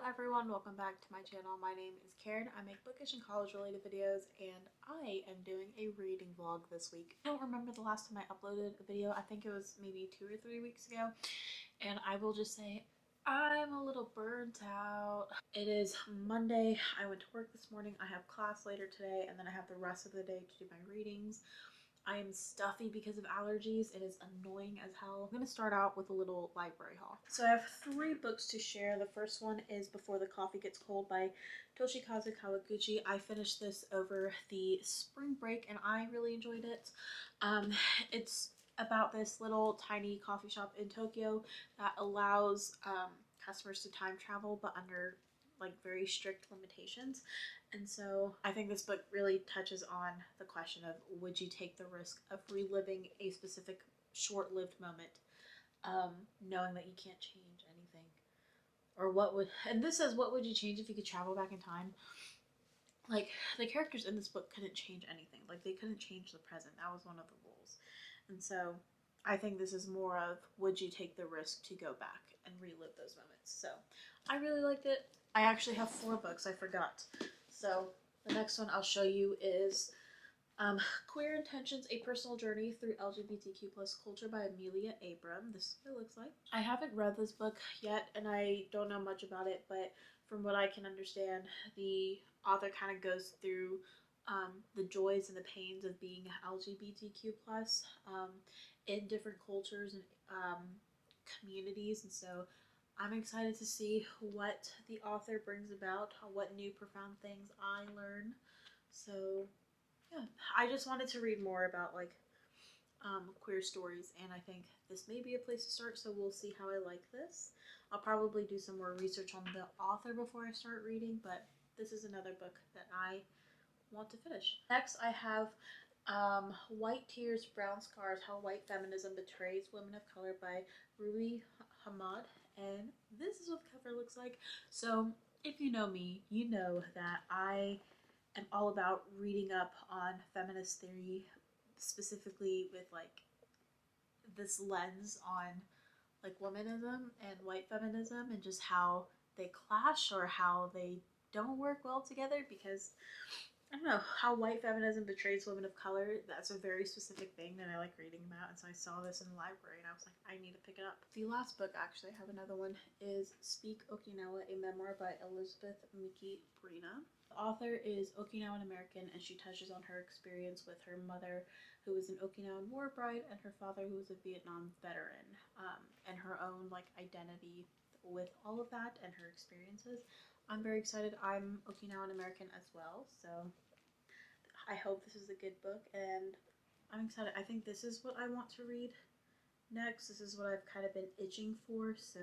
everyone, welcome back to my channel. My name is Karen. I make bookish and college related videos and I am doing a reading vlog this week. I don't remember the last time I uploaded a video. I think it was maybe 2 or 3 weeks ago, and I will just say I'm a little burnt out. It is Monday. I went to work this morning. I have class later today and then I have the rest of the day to do my readings. I am stuffy because of allergies. It is annoying as hell. I'm going to start out with a little library haul. So I have 3 books to share. The first one is Before the Coffee Gets Cold by Toshikazu Kawaguchi. I finished this over the spring break and I really enjoyed it. It's about this little tiny coffee shop in Tokyo that allows customers to time travel, but under like very strict limitations. And so I think this book really touches on the question of, would you take the risk of reliving a specific short-lived moment, knowing that you can't change anything? Or what would, and this says, what would you change if you could travel back in time? Like, the characters in this book couldn't change anything. Like, they couldn't change the present. That was one of the rules. And so I think this is more of, would you take the risk to go back and relive those moments? So I really liked it. I actually have 4 books, I forgot. So the next one I'll show you is Queer Intentions, A Personal Journey Through LGBTQ plus Culture by Amelia, Abram. This is what it looks like. I haven't read this book yet and I don't know much about it, but from what I can understand, the author kind of goes through the joys and the pains of being LGBTQ plus in different cultures and communities, and so I'm excited to see what the author brings about, what new profound things I learn. So yeah, I just wanted to read more about like queer stories, and I think this may be a place to start, so we'll see how I like this. I'll probably do some more research on the author before I start reading, but this is another book that I want to finish. Next I have White Tears, Brown Scars, How White Feminism Betrays Women of Color by Ruby Hamad. And this is what the cover looks like. So if you know me, you know that I am all about reading up on feminist theory, specifically with like this lens on like womanism and white feminism and just how they clash or how they don't work well together, because I don't know, how white feminism betrays women of color. That's a very specific thing that I like reading about, and so I saw this in the library and I was like, I need to pick it up. The last book, actually, I have another one, is Speak Okinawa, a memoir by Elizabeth Miki Brina. The author is Okinawan American and she touches on her experience with her mother, who was an Okinawan war bride, and her father, who was a Vietnam veteran, and her own like identity with all of that and her experiences. I'm very excited. I'm Okinawan American as well, so I hope this is a good book and I'm excited. I think this is what I want to read next. This is what I've kind of been itching for, so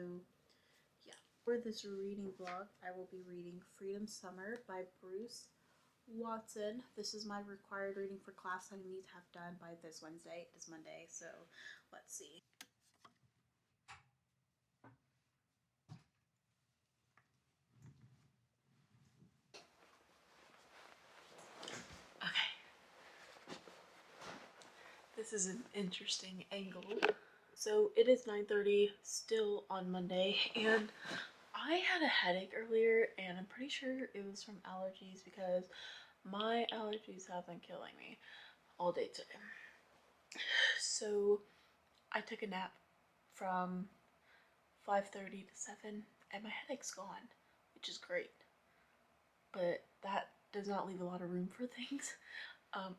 yeah. For this reading vlog, I will be reading Freedom Summer by Bruce Watson. This is my required reading for class. I need to have done by this Wednesday. It is Monday, so let's see. This is an interesting angle. So it is 9:30, still on Monday, and I had a headache earlier and I'm pretty sure it was from allergies, because my allergies have been killing me all day today. So I took a nap from 5:30 to 7 and my headache's gone, which is great, but that does not leave a lot of room for things.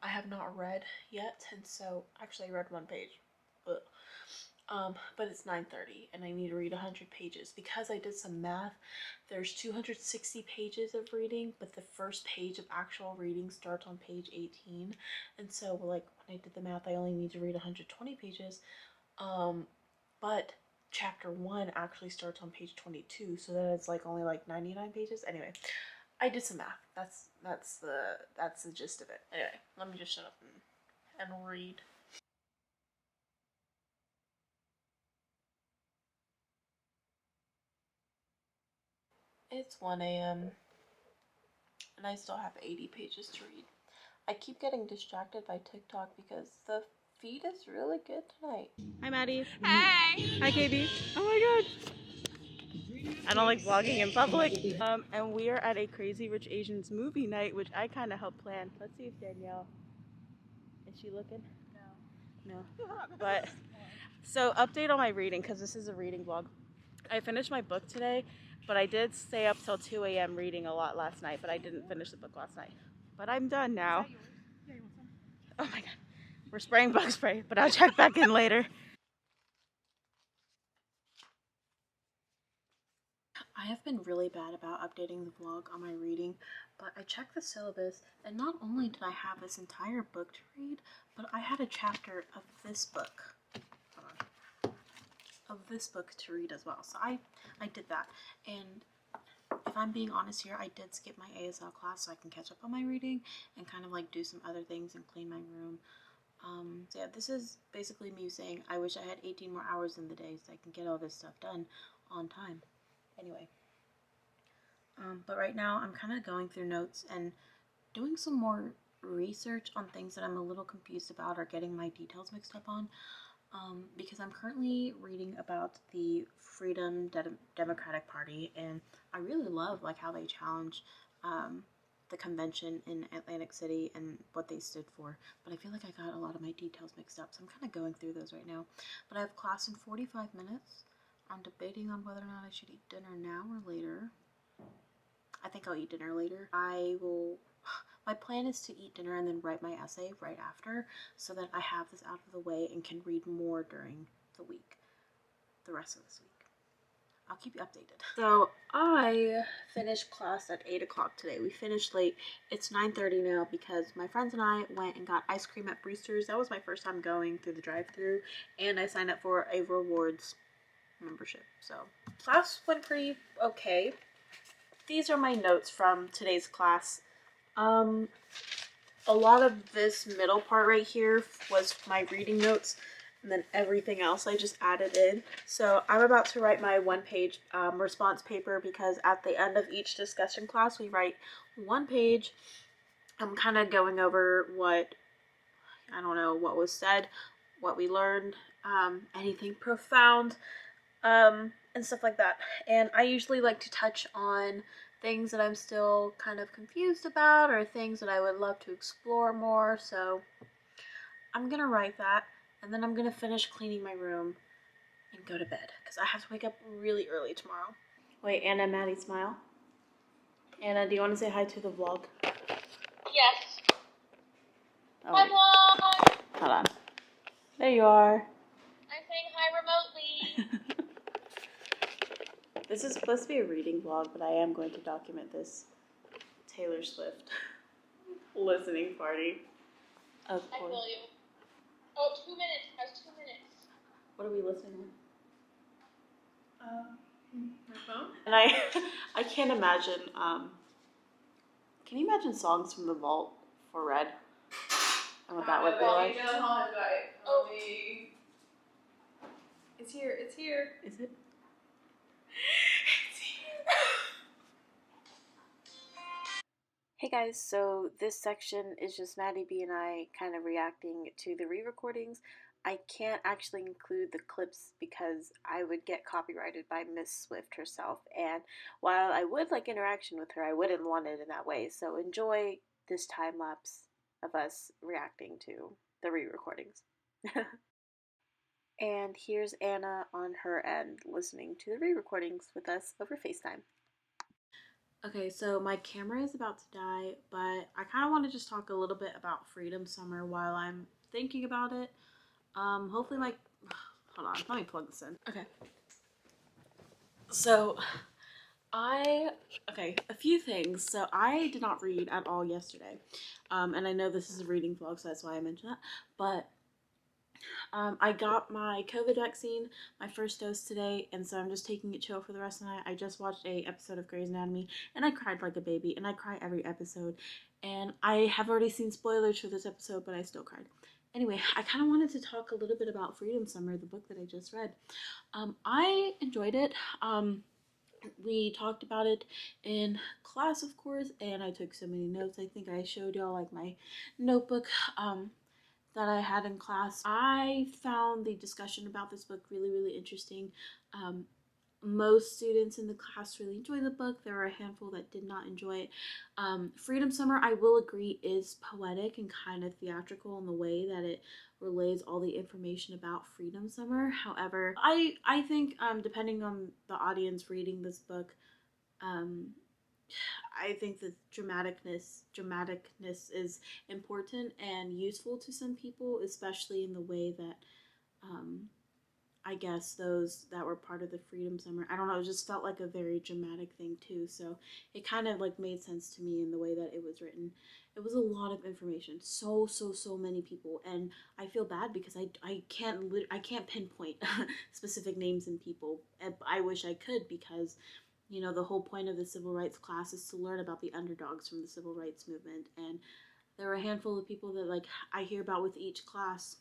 I have not read yet, and so actually I read 1 page, but it's 9:30 and I need to read 100 pages. Because I did some math, there's 260 pages of reading, but the first page of actual reading starts on page 18, and so like when I did the math, I only need to read 120 pages, but chapter 1 actually starts on page 22, so then it's like only like 99 pages. Anyway, I did some math. That's the gist of it. Anyway, let me just shut up and read. It's 1 a.m. and I still have 80 pages to read. I keep getting distracted by TikTok because the feed is really good tonight. Hi, Maddie. Hey! Hi, KB. Oh my god. I don't like vlogging in public. And we are at a Crazy Rich Asians movie night, which I kind of helped plan. Let's see if Danielle, is she looking? No. But, so update on my reading, because this is a reading vlog. I finished my book today, but I did stay up till 2 a.m. reading a lot last night, but I didn't finish the book last night. But I'm done now. Oh my god. We're spraying bug spray, but I'll check back in later. I have been really bad about updating the vlog on my reading, but I checked the syllabus, and not only did I have this entire book to read, but I had a chapter of this book. To read as well. So I did that. And if I'm being honest here, I did skip my ASL class so I can catch up on my reading and kind of like do some other things and clean my room. So yeah, this is basically me saying I wish I had 18 more hours in the day so I can get all this stuff done on time. Anyway, but right now I'm kind of going through notes and doing some more research on things that I'm a little confused about or getting my details mixed up on. Because I'm currently reading about the Freedom Democratic Party, and I really love like how they challenge the convention in Atlantic City and what they stood for. But I feel like I got a lot of my details mixed up, so I'm kind of going through those right now. But I have class in 45 minutes. I'm debating on whether or not I should eat dinner now or later. I think I'll eat dinner later. My plan is to eat dinner and then write my essay right after so that I have this out of the way and can read more during the week, the rest of this week. I'll keep you updated. So I finished class at 8 o'clock today. We finished late. It's 9:30 now because my friends and I went and got ice cream at Brewster's. That was my first time going through the drive-thru, and I signed up for a rewards membership. So class went pretty okay. These are my notes from today's class. A lot of this middle part right here was my reading notes, and then everything else I just added in. So I'm about to write my one-page response paper because at the end of each discussion class we write one page. I'm kind of going over what was said, what we learned, anything profound, and stuff like that. And I usually like to touch on things that I'm still kind of confused about or things that I would love to explore more. So I'm gonna write that, and then I'm gonna finish cleaning my room and go to bed because I have to wake up really early tomorrow. Wait, Anna, Maddie, smile. Anna, do you want to say hi to the vlog? Yes. Oh, hi, vlog! hold on. There you are. I'm saying hi remotely. This is supposed to be a reading vlog, but I am going to document this Taylor Swift listening party. Of course. I feel you. Oh, 2 minutes. Has 2 minutes. What are we listening to? My phone? And I can't imagine, can you imagine songs from the vault for Red? And what that would be like? You know how oh. It's here. It's here. Is it? Hey guys, so this section is just Maddie B and I kind of reacting to the re-recordings. I can't actually include the clips because I would get copyrighted by Miss Swift herself, and while I would like interaction with her, I wouldn't want it in that way, so enjoy this time lapse of us reacting to the re-recordings. And here's Anna on her end listening to the re-recordings with us over FaceTime. Okay, so my camera is about to die, but I kind of want to just talk a little bit about Freedom Summer while I'm thinking about it. Hopefully hold on, let me plug this in. Okay. So, a few things. So I did not read at all yesterday. And I know this is a reading vlog, so that's why I mentioned that. But I got my COVID vaccine, my first dose today, and so I'm just taking it chill for the rest of the night. I just watched a episode of Grey's Anatomy, and I cried like a baby, and I cry every episode. And I have already seen spoilers for this episode, but I still cried. Anyway, I kind of wanted to talk a little bit about Freedom Summer, the book that I just read. I enjoyed it. We talked about it in class, of course, and I took so many notes. I think I showed y'all like my notebook that I had in class. I found the discussion about this book really, really interesting. most students in the class really enjoy the book. There were a handful that did not enjoy it. Freedom Summer, I will agree, is poetic and kind of theatrical in the way that it relays all the information about Freedom Summer. However, I think depending on the audience reading this book, I think the dramaticness is important and useful to some people, especially in the way that I guess those that were part of the Freedom Summer, I don't know, it just felt like a very dramatic thing too. So it kind of like made sense to me in the way that it was written. It was a lot of information, so many people, and I feel bad because I can't pinpoint specific names and people. I wish I could, because you know the whole point of the civil rights class is to learn about the underdogs from the civil rights movement, and there were a handful of people that like I hear about with each class,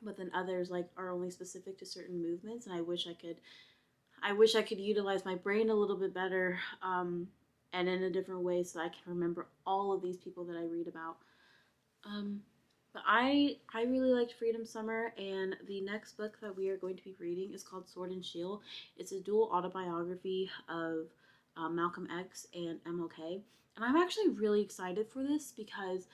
but then others like are only specific to certain movements, and I wish I could utilize my brain a little bit better, and in a different way, so that I can remember all of these people that I read about. But I really liked Freedom Summer, and the next book that we are going to be reading is called Sword and Shield. It's a dual autobiography of Malcolm X and MLK, and I'm actually really excited for this because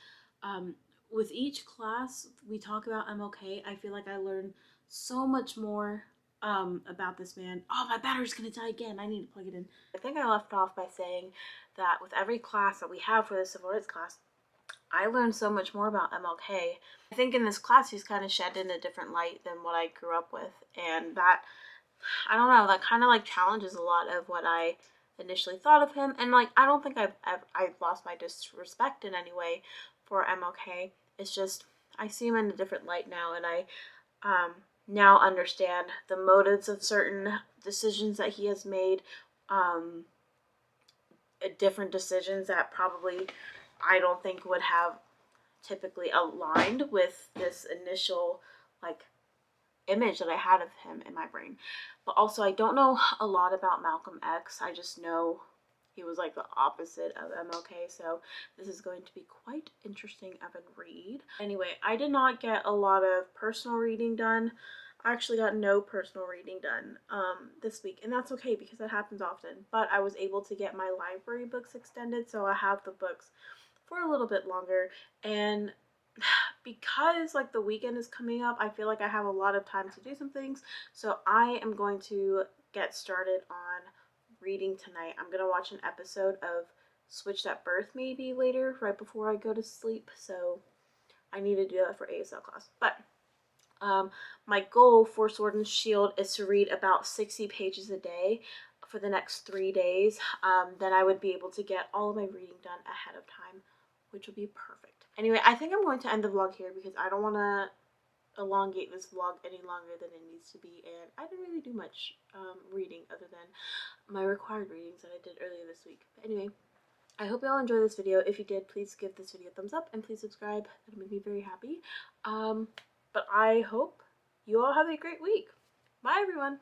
with each class we talk about MLK. I feel like I learn so much more about this man. Oh, my battery's gonna die again. I need to plug it in. I think I left off by saying that with every class that we have for the civil rights class, I learned so much more about MLK. I think in this class he's kind of shed in a different light than what I grew up with, and that, I don't know, that kind of like challenges a lot of what I initially thought of him. And like I don't think I've lost my disrespect in any way for MLK. It's just I see him in a different light now, and I now understand the motives of certain decisions that he has made, different decisions that probably I don't think would have typically aligned with this initial like image that I had of him in my brain. But also I don't know a lot about Malcolm X. I just know he was like the opposite of MLK, so this is going to be quite interesting of a read. Anyway, I did not get a lot of personal reading done. I actually got no personal reading done this week, and that's okay because that happens often. But I was able to get my library books extended, so I have the books for a little bit longer. And because like the weekend is coming up, I feel like I have a lot of time to do some things, so I am going to get started on reading tonight. I'm gonna watch an episode of Switched at Birth maybe later, right before I go to sleep, so I need to do that for ASL class. But my goal for Sword and Shield is to read about 60 pages a day for the next 3 days. Then I would be able to get all of my reading done ahead of time, which would be perfect. Anyway, I think I'm going to end the vlog here because I don't want to elongate this vlog any longer than it needs to be, and I didn't really do much reading other than my required readings that I did earlier this week. But anyway, I hope you all enjoyed this video. If you did, please give this video a thumbs up and please subscribe. That would make me very happy. But I hope you all have a great week. Bye everyone!